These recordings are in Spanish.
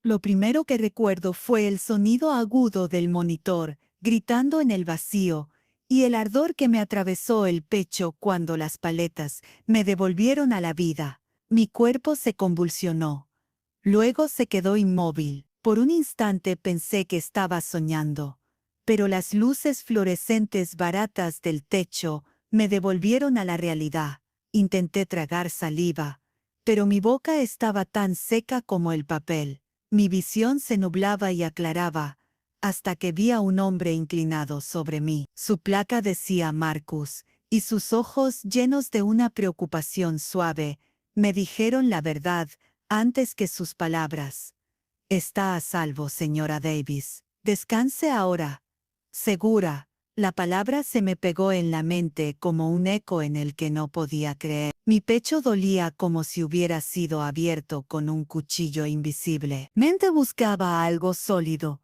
Lo primero que recuerdo fue el sonido agudo del monitor, gritando en el vacío, y el ardor que me atravesó el pecho cuando las paletas me devolvieron a la vida. Mi cuerpo se convulsionó. Luego se quedó inmóvil. Por un instante pensé que estaba soñando, pero las luces fluorescentes baratas del techo me devolvieron a la realidad. Intenté tragar saliva, pero mi boca estaba tan seca como el papel. Mi visión se nublaba y aclaraba, hasta que vi a un hombre inclinado sobre mí. Su placa decía Marcus, y sus ojos, llenos de una preocupación suave, me dijeron la verdad antes que sus palabras. Está a salvo, señora Davis. Descanse ahora. Segura. La palabra se me pegó en la mente como un eco en el que no podía creer. Mi pecho dolía como si hubiera sido abierto con un cuchillo invisible. Mente buscaba algo sólido,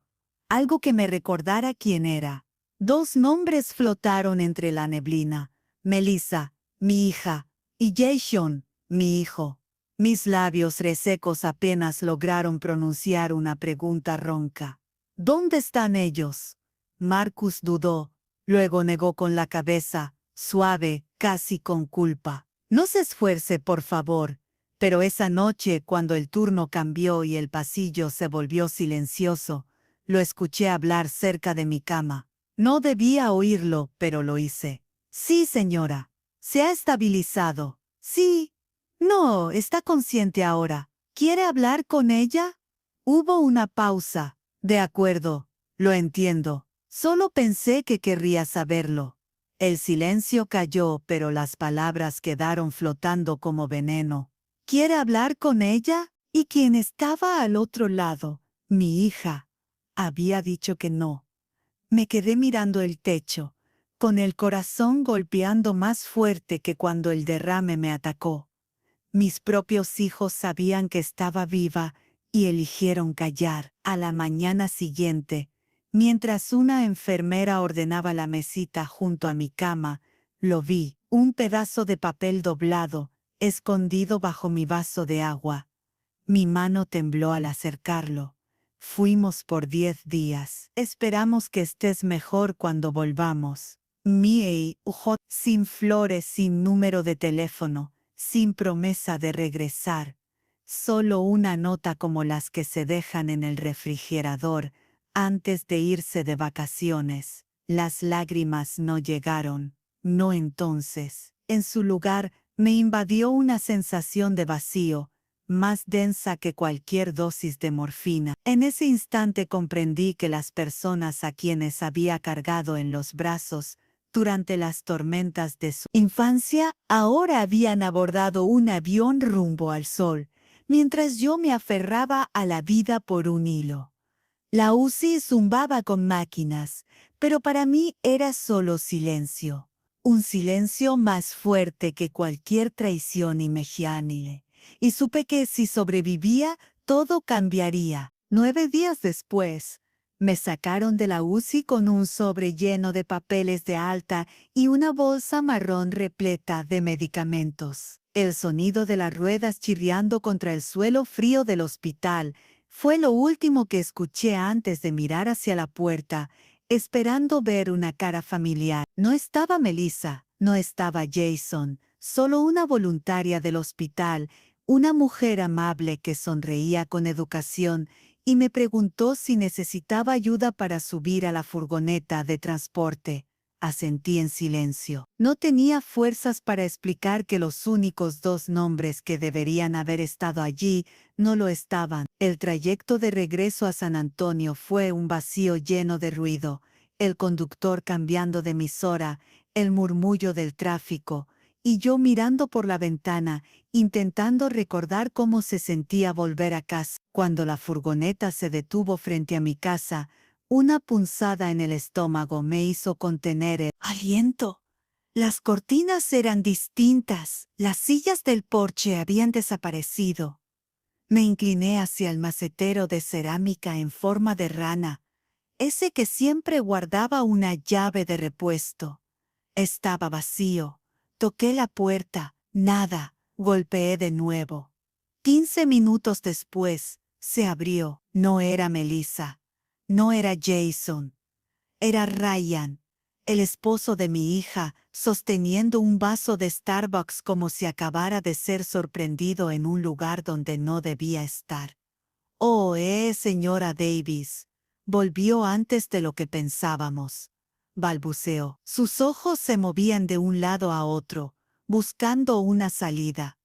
algo que me recordara quién era. Dos nombres flotaron entre la neblina: Melissa, mi hija, y Jason, mi hijo. Mis labios resecos apenas lograron pronunciar una pregunta ronca. ¿Dónde están ellos? Marcus dudó, luego negó con la cabeza, suave, casi con culpa. No se esfuerce, por favor. Pero esa noche, cuando el turno cambió y el pasillo se volvió silencioso, lo escuché hablar cerca de mi cama. No debía oírlo, pero lo hice. Sí, señora. Se ha estabilizado. Sí. No, está consciente ahora. ¿Quiere hablar con ella? Hubo una pausa. De acuerdo, lo entiendo. Solo pensé que querría saberlo. El silencio cayó, pero las palabras quedaron flotando como veneno. ¿Quiere hablar con ella? ¿Y quién estaba al otro lado? Mi hija. Había dicho que no. Me quedé mirando el techo, con el corazón golpeando más fuerte que cuando el derrame me atacó. Mis propios hijos sabían que estaba viva y eligieron callar. A la mañana siguiente, mientras una enfermera ordenaba la mesita junto a mi cama, lo vi, un pedazo de papel doblado, escondido bajo mi vaso de agua. Mi mano tembló al acercarlo. Fuimos por 10 días. Esperamos que estés mejor cuando volvamos. Miei, Ujot, sin flores, sin número de teléfono, sin promesa de regresar. Solo una nota como las que se dejan en el refrigerador antes de irse de vacaciones. Las lágrimas no llegaron. No entonces. En su lugar, me invadió una sensación de vacío, más densa que cualquier dosis de morfina. En ese instante comprendí que las personas a quienes había cargado en los brazos durante las tormentas de su infancia ahora habían abordado un avión rumbo al sol, mientras yo me aferraba a la vida por un hilo. La UCI zumbaba con máquinas, pero para mí era solo silencio. Un silencio más fuerte que cualquier traición imaginable. Y supe que si sobrevivía, todo cambiaría. 9 días después, me sacaron de la UCI con un sobre lleno de papeles de alta y una bolsa marrón repleta de medicamentos. El sonido de las ruedas chirriando contra el suelo frío del hospital fue lo último que escuché antes de mirar hacia la puerta, esperando ver una cara familiar. No estaba Melissa, no estaba Jason, solo una voluntaria del hospital, una mujer amable que sonreía con educación y me preguntó si necesitaba ayuda para subir a la furgoneta de transporte. Asentí en silencio. No tenía fuerzas para explicar que los únicos 2 nombres que deberían haber estado allí no lo estaban. El trayecto de regreso a San Antonio fue un vacío lleno de ruido, el conductor cambiando de emisora, el murmullo del tráfico, y yo mirando por la ventana, intentando recordar cómo se sentía volver a casa. Cuando la furgoneta se detuvo frente a mi casa, una punzada en el estómago me hizo contener el aliento. Las cortinas eran distintas, las sillas del porche habían desaparecido. Me incliné hacia el macetero de cerámica en forma de rana, ese que siempre guardaba una llave de repuesto. Estaba vacío. Toqué la puerta. Nada. Golpeé de nuevo. 15 minutos después, Se abrió. No era Melissa. No era Jason. Era Ryan, el esposo de mi hija, sosteniendo un vaso de Starbucks como si acabara de ser sorprendido en un lugar donde no debía estar. Oh, señora Davis. Volvió antes de lo que pensábamos. Balbuceó. Sus ojos se movían de un lado a otro, buscando una salida.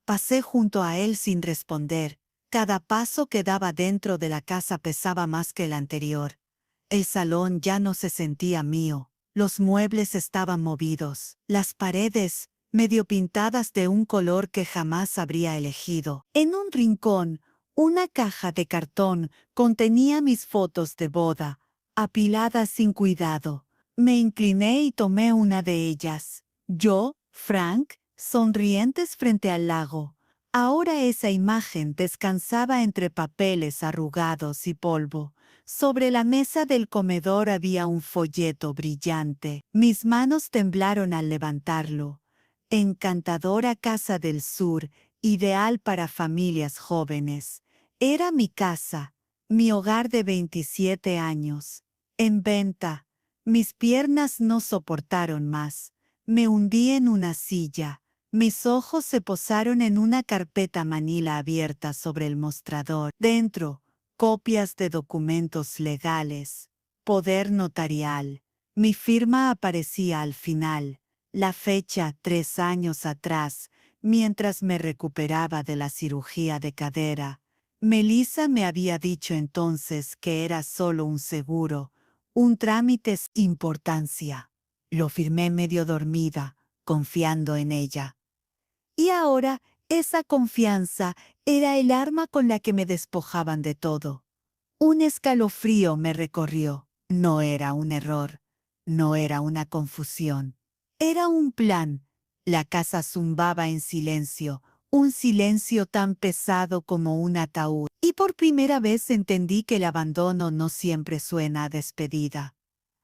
Pasé junto a él sin responder. Cada paso que daba dentro de la casa pesaba más que el anterior. El salón ya no se sentía mío. Los muebles estaban movidos. Las paredes, medio pintadas de un color que jamás habría elegido. En un rincón, una caja de cartón contenía mis fotos de boda, apiladas sin cuidado. Me incliné y tomé una de ellas. Yo, Frank, sonrientes frente al lago. Ahora esa imagen descansaba entre papeles arrugados y polvo. Sobre la mesa del comedor había un folleto brillante. Mis manos temblaron al levantarlo. Encantadora casa del sur, ideal para familias jóvenes. Era mi casa, mi hogar de 27 años. En venta. Mis piernas no soportaron más. Me hundí en una silla. Mis ojos se posaron en una carpeta manila abierta sobre el mostrador. Dentro, copias de documentos legales, poder notarial. Mi firma aparecía al final, la fecha 3 años atrás, mientras me recuperaba de la cirugía de cadera. Melissa me había dicho entonces que era solo un seguro, un trámite sin importancia. Lo firmé medio dormida, confiando en ella. Y ahora, esa confianza era el arma con la que me despojaban de todo. Un escalofrío me recorrió. No era un error, no era una confusión. Era un plan. La casa zumbaba en silencio, un silencio tan pesado como un ataúd. Y por primera vez entendí que el abandono no siempre suena a despedida.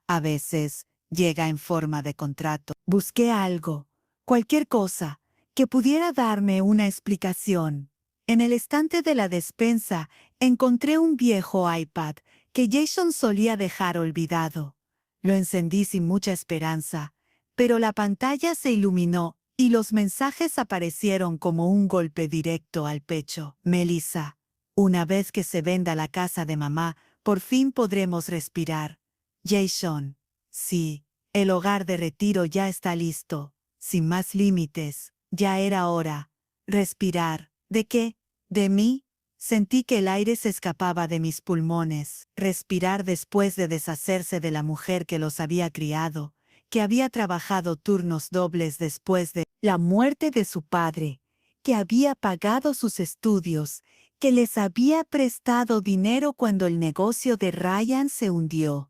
A veces llega en forma de contrato. Busqué algo, cualquier cosa, que pudiera darme una explicación. En el estante de la despensa encontré un viejo iPad que Jason solía dejar olvidado. Lo encendí sin mucha esperanza, pero la pantalla se iluminó y los mensajes aparecieron como un golpe directo al pecho. Melissa, una vez que se venda la casa de mamá, por fin podremos respirar. Jason, sí, el hogar de retiro ya está listo, sin más límites, ya era hora. Respirar. ¿De qué? ¿De mí? Sentí que el aire se escapaba de mis pulmones. Respirar después de deshacerse de la mujer que los había criado, que había trabajado turnos dobles después de la muerte de su padre, que había pagado sus estudios, que les había prestado dinero cuando el negocio de Ryan se hundió.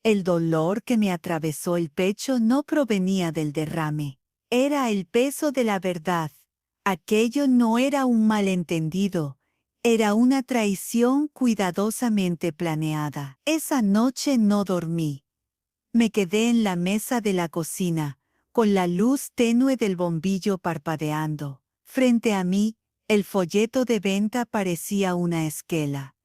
El dolor que me atravesó el pecho no provenía del derrame. Era el peso de la verdad. Aquello no era un malentendido. Era una traición cuidadosamente planeada. Esa noche no dormí. Me quedé en la mesa de la cocina, con la luz tenue del bombillo parpadeando. Frente a mí, el folleto de venta parecía una esquela.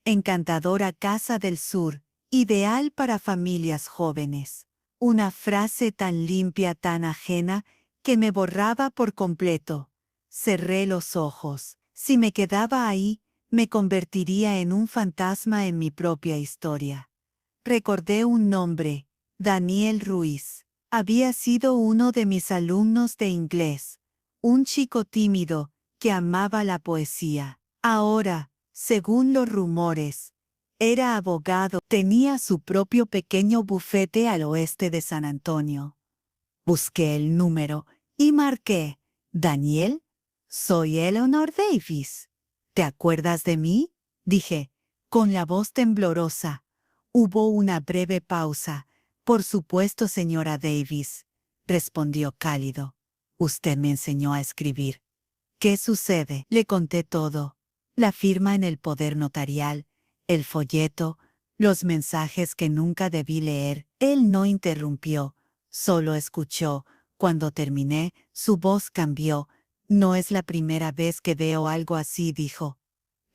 Encantadora casa del sur, ideal para familias jóvenes. Una frase tan limpia, tan ajena, que me borraba por completo. Cerré los ojos. Si me quedaba ahí, me convertiría en un fantasma en mi propia historia. Recordé un nombre, Daniel Ruiz. Había sido uno de mis alumnos de inglés, un chico tímido que amaba la poesía. Ahora, según los rumores, era abogado, tenía su propio pequeño bufete al oeste de San Antonio. Busqué el número y marqué, Daniel, soy Eleanor Davis. ¿Te acuerdas de mí? Dije, con la voz temblorosa. Hubo una breve pausa. Por supuesto, señora Davis, respondió cálido. Usted me enseñó a escribir. ¿Qué sucede? Le conté todo. La firma en el poder notarial, el folleto, los mensajes que nunca debí leer. Él no interrumpió, solo escuchó. Cuando terminé, su voz cambió. No es la primera vez que veo algo así, dijo.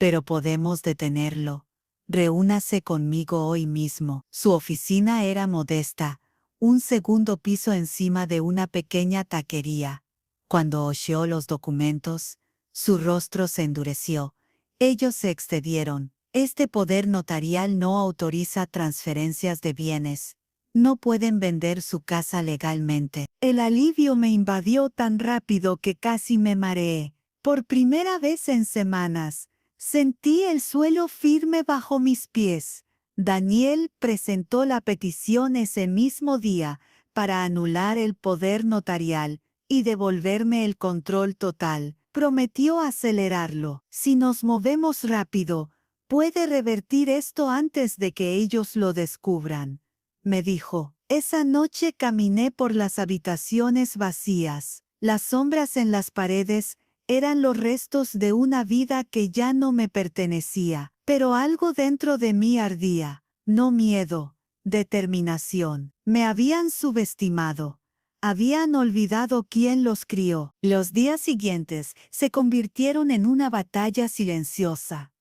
pero podemos detenerlo. Reúnase conmigo hoy mismo. Su oficina era modesta, un segundo piso encima de una pequeña taquería. Cuando hojeó los documentos, su rostro se endureció. Ellos se excedieron. Este poder notarial no autoriza transferencias de bienes. No pueden vender su casa legalmente. El alivio me invadió tan rápido que casi me mareé. Por primera vez en semanas, sentí el suelo firme bajo mis pies. Daniel presentó la petición ese mismo día para anular el poder notarial y devolverme el control total. Prometió acelerarlo. Si nos movemos rápido, puede revertir esto antes de que ellos lo descubran, me dijo. Esa noche caminé por las habitaciones vacías. Las sombras en las paredes eran los restos de una vida que ya no me pertenecía, pero algo dentro de mí ardía. No miedo, determinación. Me habían subestimado. Habían olvidado quién los crió. Los días siguientes se convirtieron en una batalla silenciosa.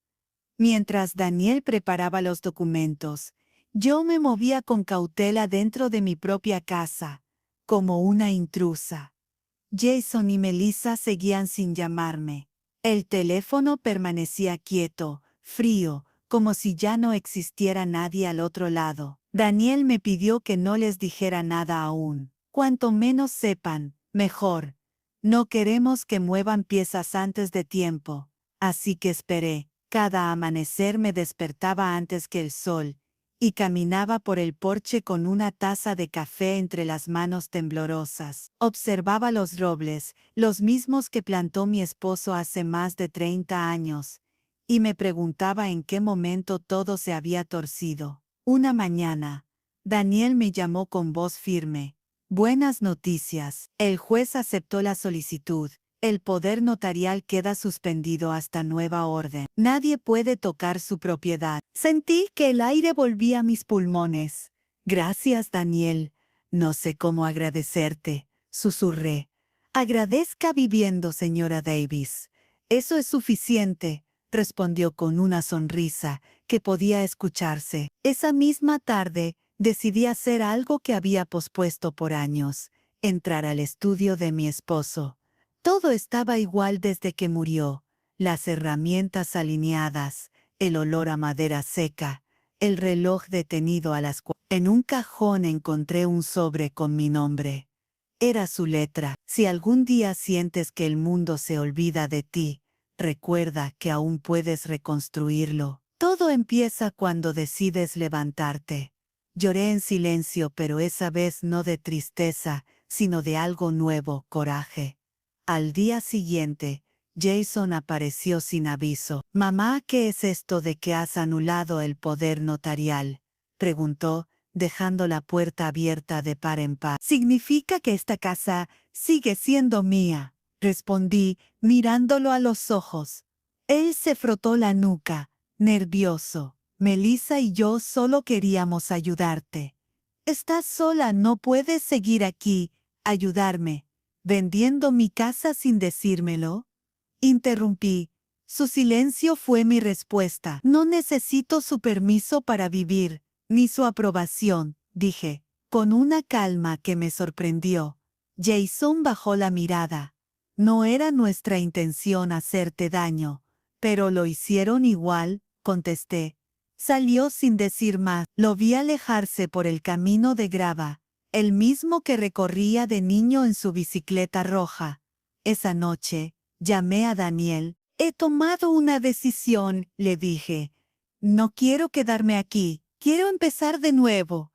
Mientras Daniel preparaba los documentos, yo me movía con cautela dentro de mi propia casa, como una intrusa. Jason y Melissa seguían sin llamarme. El teléfono permanecía quieto, frío, como si ya no existiera nadie al otro lado. Daniel me pidió que no les dijera nada aún. Cuanto menos sepan, mejor. No queremos que muevan piezas antes de tiempo. Así que esperé. Cada amanecer me despertaba antes que el sol, y caminaba por el porche con una taza de café entre las manos temblorosas. Observaba los robles, los mismos que plantó mi esposo hace más de 30 años, y me preguntaba en qué momento todo se había torcido. Una mañana, Daniel me llamó con voz firme. Buenas noticias. El juez aceptó la solicitud. El poder notarial queda suspendido hasta nueva orden. Nadie puede tocar su propiedad. Sentí que el aire volvía a mis pulmones. Gracias, Daniel. No sé cómo agradecerte, susurré. Agradezca viviendo, señora Davis. Eso es suficiente, respondió con una sonrisa que podía escucharse. Esa misma tarde, decidí hacer algo que había pospuesto por años: entrar al estudio de mi esposo. Todo estaba igual desde que murió: las herramientas alineadas, el olor a madera seca, el reloj detenido a las 4. En un cajón encontré un sobre con mi nombre. Era su letra. Si algún día sientes que el mundo se olvida de ti, recuerda que aún puedes reconstruirlo. Todo empieza cuando decides levantarte. Lloré en silencio, pero esa vez no de tristeza, sino de algo nuevo: coraje. Al día siguiente, Jason apareció sin aviso. «Mamá, ¿qué es esto de que has anulado el poder notarial?», preguntó, dejando la puerta abierta de par en par. «Significa que esta casa sigue siendo mía», respondí, mirándolo a los ojos. Él se frotó la nuca, nervioso. «Melissa y yo solo queríamos ayudarte. Estás sola, no puedes seguir aquí, ayudarme, vendiendo mi casa sin decírmelo». Interrumpí. Su silencio fue mi respuesta. «No necesito su permiso para vivir, ni su aprobación», dije, con una calma que me sorprendió. Jason bajó la mirada. «No era nuestra intención hacerte daño, pero lo hicieron igual», contesté. Salió sin decir más. Lo vi alejarse por el camino de grava, el mismo que recorría de niño en su bicicleta roja. Esa noche, llamé a Daniel. «He tomado una decisión», le dije. «No quiero quedarme aquí, quiero empezar de nuevo».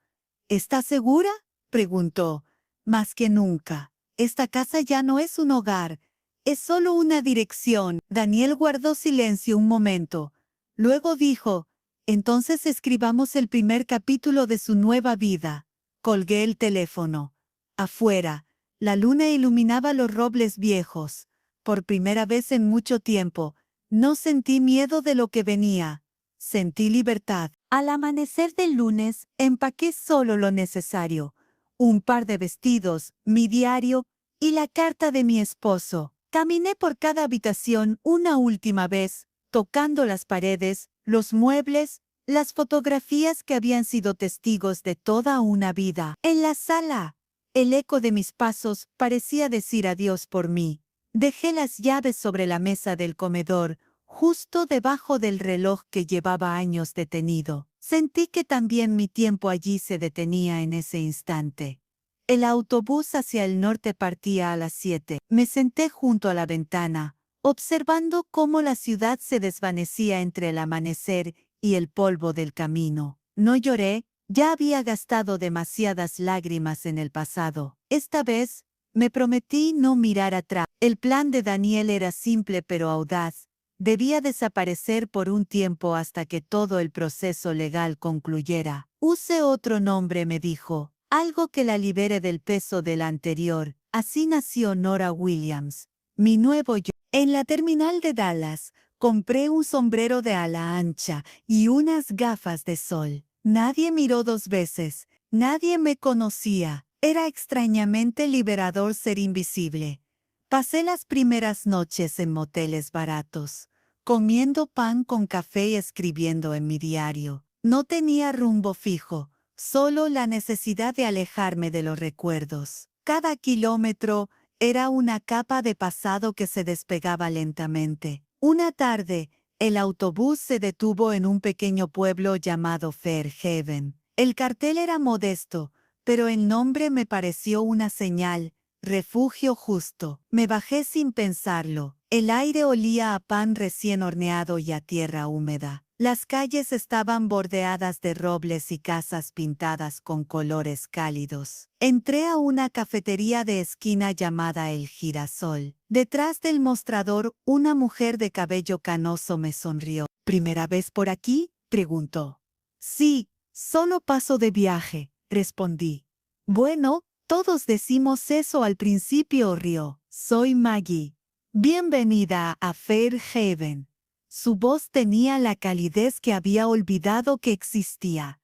«¿Estás segura?», preguntó. «Más que nunca. Esta casa ya no es un hogar, es solo una dirección». Daniel guardó silencio un momento. Luego dijo: «Entonces escribamos el primer capítulo de su nueva vida». Colgué el teléfono. Afuera, la luna iluminaba los robles viejos. Por primera vez en mucho tiempo, no sentí miedo de lo que venía. Sentí libertad. Al amanecer del lunes, empaqué solo lo necesario: un par de vestidos, mi diario y la carta de mi esposo. Caminé por cada habitación una última vez, tocando las paredes, los muebles, las fotografías que habían sido testigos de toda una vida. En la sala, el eco de mis pasos parecía decir adiós por mí. Dejé las llaves sobre la mesa del comedor, justo debajo del reloj que llevaba años detenido. Sentí que también mi tiempo allí se detenía en ese instante. El autobús hacia el norte partía a las 7. Me senté junto a la ventana, observando cómo la ciudad se desvanecía entre el amanecer y el polvo del camino. No lloré, ya había gastado demasiadas lágrimas en el pasado. Esta vez, me prometí no mirar atrás. El plan de Daniel era simple pero audaz. Debía desaparecer por un tiempo hasta que todo el proceso legal concluyera. Use otro nombre, me dijo, algo que la libere del peso del anterior. Así nació Nora Williams, mi nuevo yo. En la terminal de Dallas, compré un sombrero de ala ancha y unas gafas de sol. Nadie miró 2 veces, nadie me conocía. Era extrañamente liberador ser invisible. Pasé las primeras noches en moteles baratos, comiendo pan con café y escribiendo en mi diario. No tenía rumbo fijo, solo la necesidad de alejarme de los recuerdos. Cada kilómetro era una capa de pasado que se despegaba lentamente. Una tarde, el autobús se detuvo en un pequeño pueblo llamado Fairhaven. El cartel era modesto, pero el nombre me pareció una señal. Refugio justo. Me bajé sin pensarlo. El aire olía a pan recién horneado y a tierra húmeda. Las calles estaban bordeadas de robles y casas pintadas con colores cálidos. Entré a una cafetería de esquina llamada El Girasol. Detrás del mostrador, una mujer de cabello canoso me sonrió. ¿Primera vez por aquí?, preguntó. Sí, solo paso de viaje, respondí. Bueno, todos decimos eso al principio, rió. Soy Maggie. Bienvenida a Fairhaven. Su voz tenía la calidez que había olvidado que existía.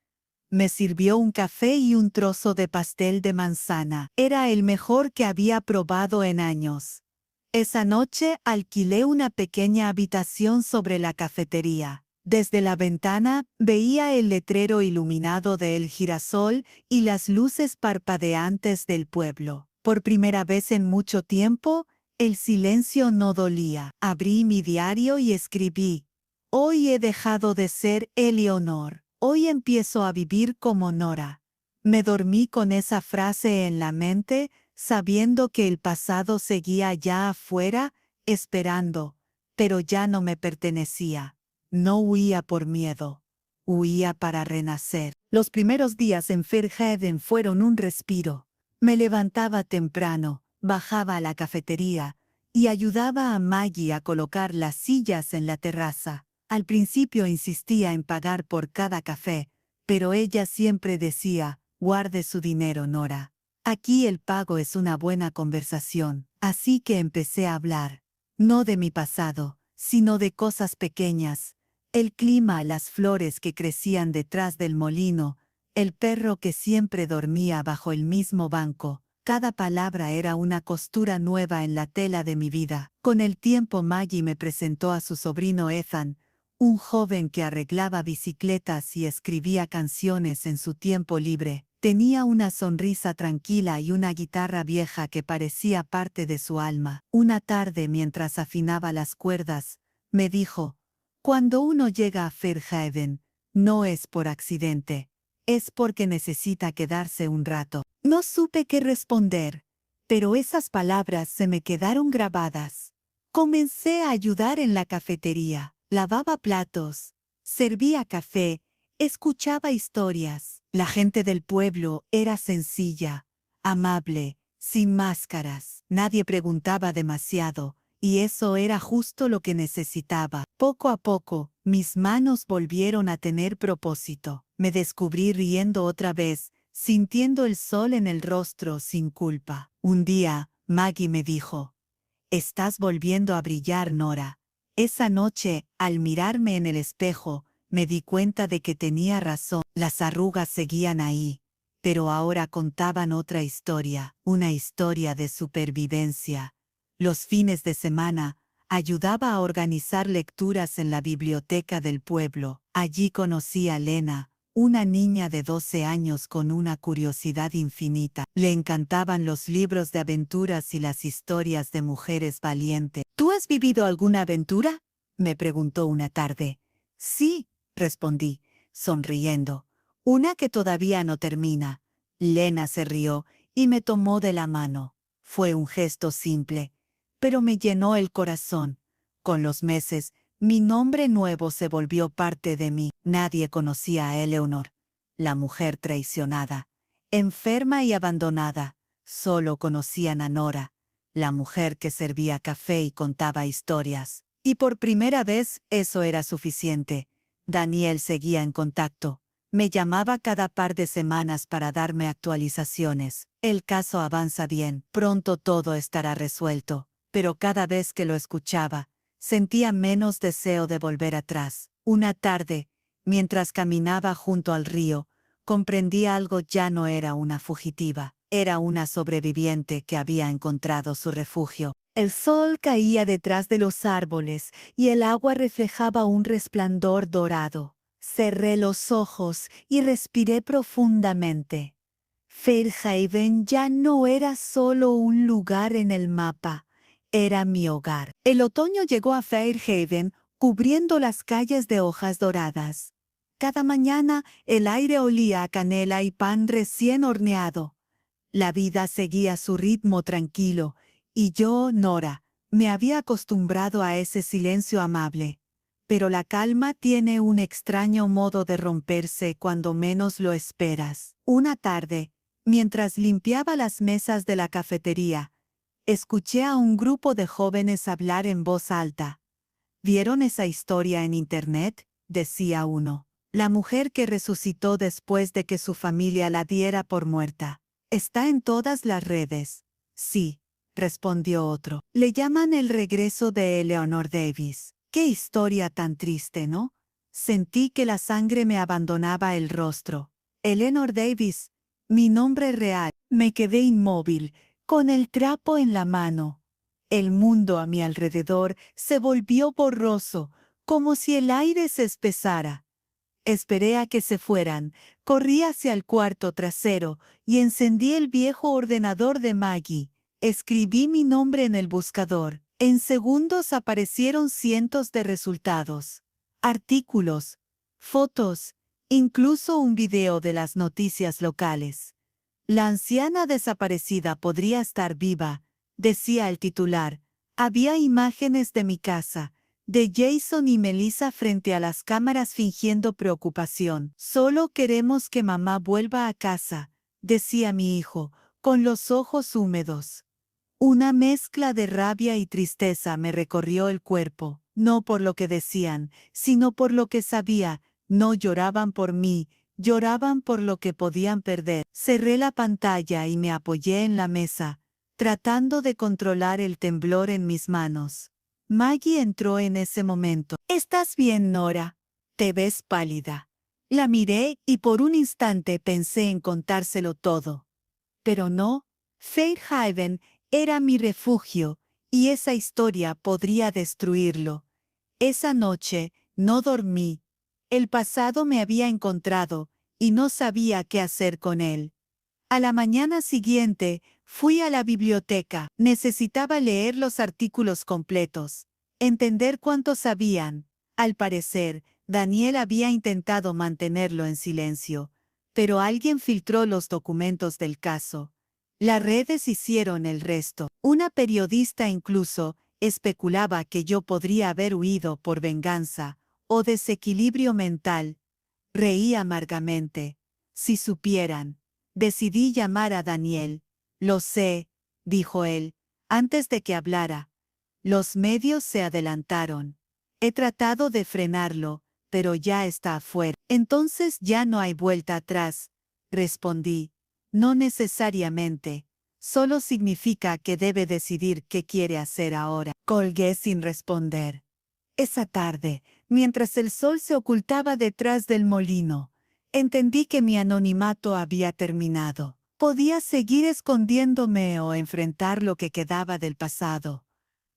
Me sirvió un café y un trozo de pastel de manzana. Era el mejor que había probado en años. Esa noche alquilé una pequeña habitación sobre la cafetería. Desde la ventana veía el letrero iluminado de El Girasol y las luces parpadeantes del pueblo. Por primera vez en mucho tiempo, el silencio no dolía. Abrí mi diario y escribí: hoy he dejado de ser Eleonor. Hoy empiezo a vivir como Nora. Me dormí con esa frase en la mente, sabiendo que el pasado seguía allá afuera, esperando, pero ya no me pertenecía. No huía por miedo, huía para renacer. Los primeros días en Fairhaven fueron un respiro. Me levantaba temprano, bajaba a la cafetería y ayudaba a Maggie a colocar las sillas en la terraza. Al principio insistía en pagar por cada café, pero ella siempre decía: guarde su dinero, Nora. Aquí el pago es una buena conversación. Así que empecé a hablar, no de mi pasado, sino de cosas pequeñas. El clima, las flores que crecían detrás del molino, el perro que siempre dormía bajo el mismo banco. Cada palabra era una costura nueva en la tela de mi vida. Con el tiempo Maggie me presentó a su sobrino Ethan, un joven que arreglaba bicicletas y escribía canciones en su tiempo libre. Tenía una sonrisa tranquila y una guitarra vieja que parecía parte de su alma. Una tarde, mientras afinaba las cuerdas, me dijo: cuando uno llega a Fairhaven, no es por accidente, es porque necesita quedarse un rato. No supe qué responder, pero esas palabras se me quedaron grabadas. Comencé a ayudar en la cafetería, lavaba platos, servía café, escuchaba historias. La gente del pueblo era sencilla, amable, sin máscaras. Nadie preguntaba demasiado, y eso era justo lo que necesitaba. Poco a poco, mis manos volvieron a tener propósito. Me descubrí riendo otra vez, sintiendo el sol en el rostro sin culpa. Un día, Maggie me dijo: estás volviendo a brillar, Nora. Esa noche, al mirarme en el espejo, me di cuenta de que tenía razón. Las arrugas seguían ahí, pero ahora contaban otra historia, una historia de supervivencia. Los fines de semana, Ayudaba a organizar lecturas en la biblioteca del pueblo. Allí conocí a Lena, una niña de 12 años con una curiosidad infinita. Le encantaban los libros de aventuras y las historias de mujeres valientes. ¿Tú has vivido alguna aventura?, me preguntó una tarde. Sí, respondí, sonriendo. Una que todavía no termina. Lena se rió y me tomó de la mano. Fue un gesto simple, pero me llenó el corazón. Con los meses, mi nombre nuevo se volvió parte de mí. Nadie conocía a Eleanor, la mujer traicionada, enferma y abandonada. Solo conocían a Nora, la mujer que servía café y contaba historias. Y por primera vez eso era suficiente. Daniel seguía en contacto. Me llamaba cada par de semanas para darme actualizaciones. El caso avanza bien, pronto todo estará resuelto. Pero cada vez que lo escuchaba, sentía menos deseo de volver atrás. Una tarde, mientras caminaba junto al río, comprendí algo: ya no era una fugitiva, era una sobreviviente que había encontrado su refugio. El sol caía detrás de los árboles y el agua reflejaba un resplandor dorado. Cerré los ojos y respiré profundamente. Fairhaven ya no era solo un lugar en el mapa, era mi hogar. El otoño llegó a Fairhaven, cubriendo las calles de hojas doradas. Cada mañana el aire olía a canela y pan recién horneado. La vida seguía su ritmo tranquilo, y yo, Nora, me había acostumbrado a ese silencio amable. Pero la calma tiene un extraño modo de romperse cuando menos lo esperas. Una tarde, mientras limpiaba las mesas de la cafetería, escuché a un grupo de jóvenes hablar en voz alta. ¿Vieron esa historia en internet?, decía uno. La mujer que resucitó después de que su familia la diera por muerta. Está en todas las redes. Sí, respondió otro. Le llaman el regreso de Eleanor Davis. Qué historia tan triste, ¿no? Sentí que la sangre me abandonaba el rostro. Eleanor Davis, mi nombre real. Me quedé inmóvil, con el trapo en la mano. El mundo a mi alrededor se volvió borroso, como si el aire se espesara. Esperé a que se fueran, corrí hacia el cuarto trasero y encendí el viejo ordenador de Maggie. Escribí mi nombre en el buscador. En segundos aparecieron cientos de resultados. Artículos, fotos, incluso un video de las noticias locales. La anciana desaparecida podría estar viva, decía el titular. Había imágenes de mi casa, de Jason y Melissa frente a las cámaras fingiendo preocupación. Solo queremos que mamá vuelva a casa, decía mi hijo, con los ojos húmedos. Una mezcla de rabia y tristeza me recorrió el cuerpo, no por lo que decían, sino por lo que sabía. No lloraban por mí, lloraban por lo que podían perder. Cerré la pantalla y me apoyé en la mesa, tratando de controlar el temblor en mis manos. Maggie entró en ese momento. ¿Estás bien, Nora? Te ves pálida. La miré y por un instante pensé en contárselo todo. Pero no, Fairhaven era mi refugio, y esa historia podría destruirlo. Esa noche no dormí. El pasado me había encontrado, y no sabía qué hacer con él. A la mañana siguiente, fui a la biblioteca. Necesitaba leer los artículos completos, entender cuánto sabían. Al parecer, Daniel había intentado mantenerlo en silencio, pero alguien filtró los documentos del caso. Las redes hicieron el resto. Una periodista incluso especulaba que yo podría haber huido por venganza o desequilibrio mental. Reí amargamente. Si supieran. Decidí llamar a Daniel. Lo sé, dijo él, antes de que hablara. Los medios se adelantaron. He tratado de frenarlo, pero ya está afuera. Entonces ya no hay vuelta atrás, respondí. No necesariamente. Solo significa que debe decidir qué quiere hacer ahora. Colgué sin responder. Esa tarde, mientras el sol se ocultaba detrás del molino, entendí que mi anonimato había terminado. Podía seguir escondiéndome o enfrentar lo que quedaba del pasado.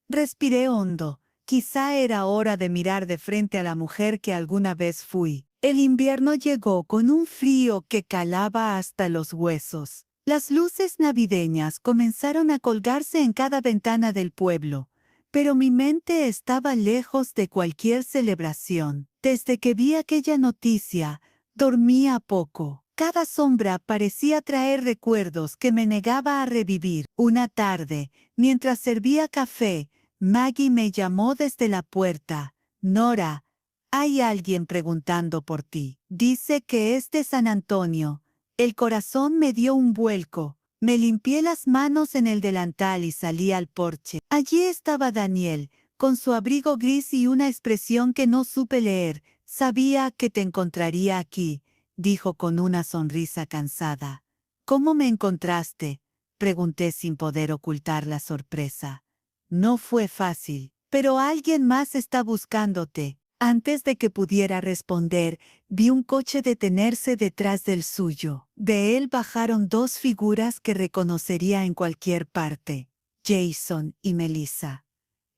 Respiré hondo Quizá era hora de mirar de frente a la mujer que alguna vez fui. El invierno llegó con un frío que calaba hasta los huesos. Las luces navideñas comenzaron a colgarse en cada ventana del pueblo, pero mi mente estaba lejos de cualquier celebración. Desde que vi aquella noticia, dormía poco. Cada sombra parecía traer recuerdos que me negaba a revivir. Una tarde, mientras servía café, Maggie me llamó desde la puerta. Nora, hay alguien preguntando por ti. Dice que es de San Antonio. El corazón me dio un vuelco. Me limpié las manos en el delantal y salí al porche. Allí estaba Daniel, con su abrigo gris y una expresión que no supe leer. Sabía que te encontraría aquí, dijo con una sonrisa cansada. ¿Cómo me encontraste? Pregunté sin poder ocultar la sorpresa. No fue fácil, pero alguien más está buscándote. Antes de que pudiera responder, vi un coche detenerse detrás del suyo. De él bajaron dos figuras que reconocería en cualquier parte: Jason y Melissa.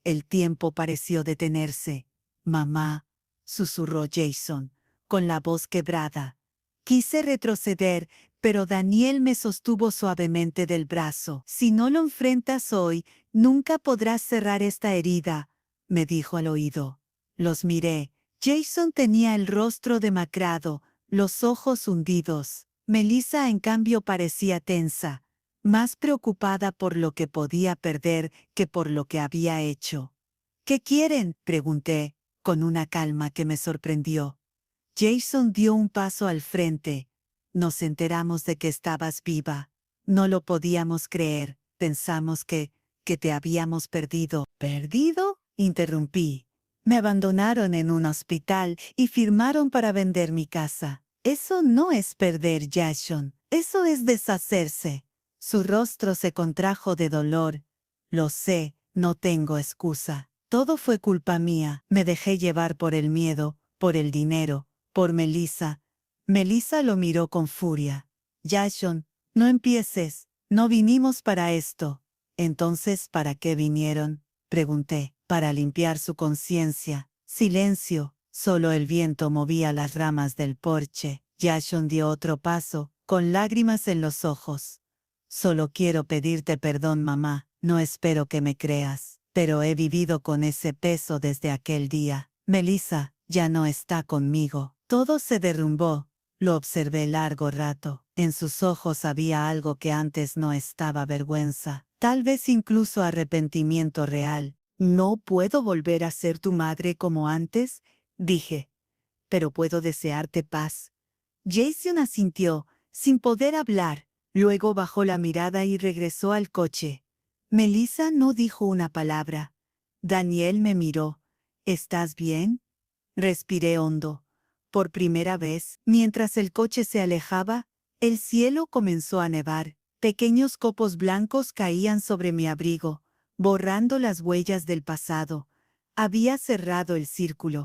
El tiempo pareció detenerse. Mamá, susurró Jason, con la voz quebrada. Quise retroceder, pero Daniel me sostuvo suavemente del brazo. Si no lo enfrentas hoy, nunca podrás cerrar esta herida, me dijo al oído. Los miré. Jason tenía el rostro demacrado, los ojos hundidos. Melissa, en cambio, parecía tensa, más preocupada por lo que podía perder que por lo que había hecho. ¿Qué quieren?, pregunté, con una calma que me sorprendió. Jason dio un paso al frente. Nos enteramos de que estabas viva. No lo podíamos creer. Pensamos que te habíamos perdido. ¿Perdido?, interrumpí. Me abandonaron en un hospital y firmaron para vender mi casa. Eso no es perder, Jason. Eso es deshacerse. Su rostro se contrajo de dolor. Lo sé, no tengo excusa. Todo fue culpa mía. Me dejé llevar por el miedo, por el dinero, por Melissa. Melissa lo miró con furia. Jason, no empieces. No vinimos para esto. Entonces, ¿para qué vinieron?, pregunté. Para limpiar su conciencia. Silencio. Solo el viento movía las ramas del porche. Jason dio otro paso, con lágrimas en los ojos. Solo quiero pedirte perdón, mamá. No espero que me creas, pero he vivido con ese peso desde aquel día. Melissa ya no está conmigo. Todo se derrumbó. Lo observé largo rato. En sus ojos había algo que antes no estaba: vergüenza. Tal vez incluso arrepentimiento real. No puedo volver a ser tu madre como antes, dije, pero puedo desearte paz. Jason asintió, sin poder hablar. Luego bajó la mirada y regresó al coche. Melissa no dijo una palabra. Daniel me miró. ¿Estás bien?, respiré hondo. Por primera vez, mientras el coche se alejaba, el cielo comenzó a nevar. Pequeños copos blancos caían sobre mi abrigo, borrando las huellas del pasado. Había cerrado el círculo.